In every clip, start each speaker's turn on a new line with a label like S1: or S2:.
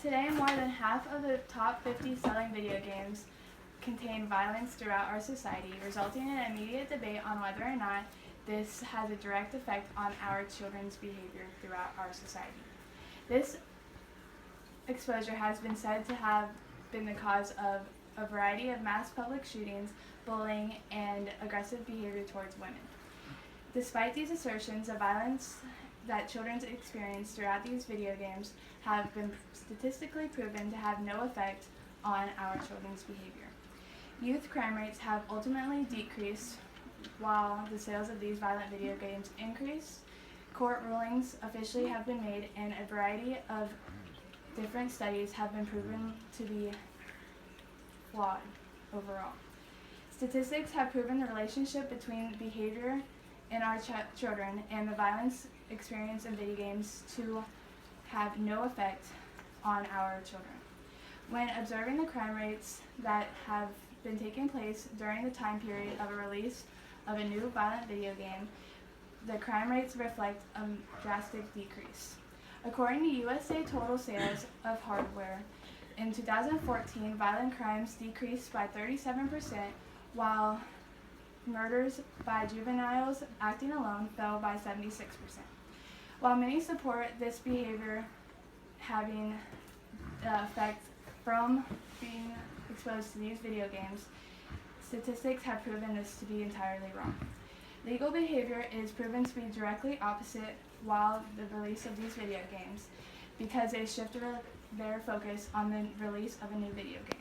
S1: Today, more than half of the top 50 selling video games contain violence throughout our society, resulting in an immediate debate on whether or not this has a direct effect on our children's behavior throughout our society. This exposure has been said to have been the cause of a variety of mass public shootings, bullying, and aggressive behavior towards women. Despite these assertions, the violence that children experience throughout these video games have been statistically proven to have no effect on our children's behavior. Youth crime rates have ultimately decreased while the sales of these violent video games increased. Court rulings officially have been made, and a variety of different studies have been proven to be flawed overall. Statistics have proven the relationship between behavior in our children and the violence experienced in video games to have no effect on our children. When observing the crime rates that have been taking place during the time period of a release of a new violent video game, the crime rates reflect a drastic decrease. According to USA total sales of hardware, in 2014, violent crimes decreased by 37%, while murders by juveniles acting alone fell by 76%. While many support this behavior having the effect from being exposed to these video games, statistics have proven this to be entirely wrong. Legal behavior is proven to be directly opposite while the release of these video games, because they shift their focus on the release of a new video game.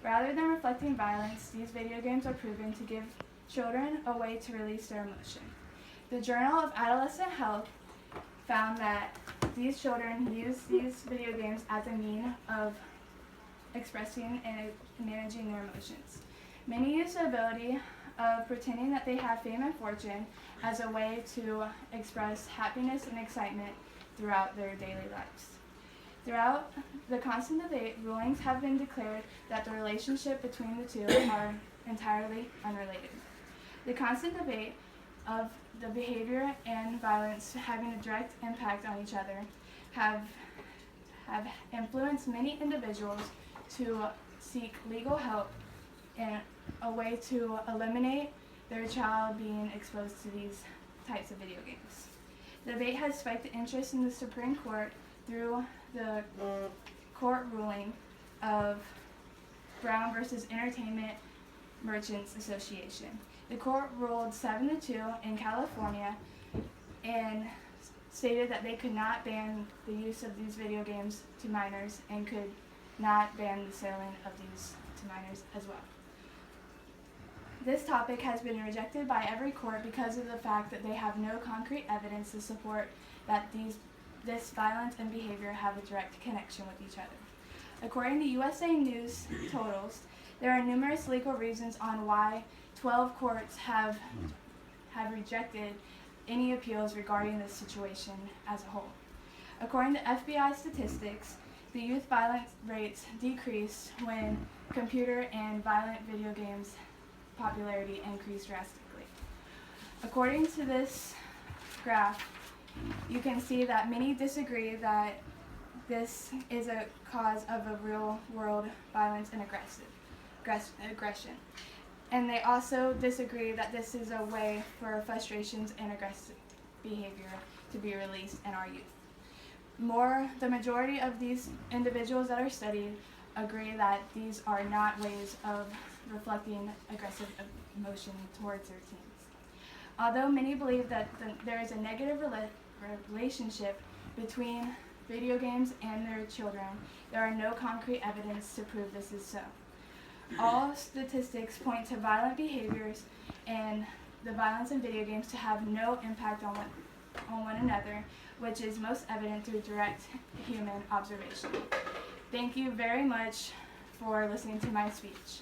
S1: Rather than reflecting violence, these video games are proven to give children a way to release their emotion. The Journal of Adolescent Health found that these children use these video games as a means of expressing and managing their emotions. Many use the ability of pretending that they have fame and fortune as a way to express happiness and excitement throughout their daily lives. Throughout the constant debate, rulings have been declared that the relationship between the two are entirely unrelated. The constant debate of the behavior and violence having a direct impact on each other have influenced many individuals to seek legal help and a way to eliminate their child being exposed to these types of video games. The debate has spiked the interest in the Supreme Court through the court ruling of Brown versus Entertainment Merchants Association. The court ruled 7-2 in California and stated that they could not ban the use of these video games to minors and could not ban the selling of these to minors as well. This topic has been rejected by every court because of the fact that they have no concrete evidence to support that this violence and behavior have a direct connection with each other. According to USA News totals, there are numerous legal reasons on why 12 courts have rejected any appeals regarding this situation as a whole. According to FBI statistics, the youth violence rates decreased when computer and violent video games popularity increased drastically. According to this graph, you can see that many disagree that this is a cause of a real-world violence and aggression. And they also disagree that this is a way for frustrations and aggressive behavior to be released in our youth. The majority of these individuals that are studied agree that these are not ways of reflecting aggressive emotion towards their teens. Although many believe that there is a negative relationship between video games and their children, there are no concrete evidence to prove this is so. All statistics point to violent behaviors and the violence in video games to have no impact on one another, which is most evident through direct human observation. Thank you very much for listening to my speech.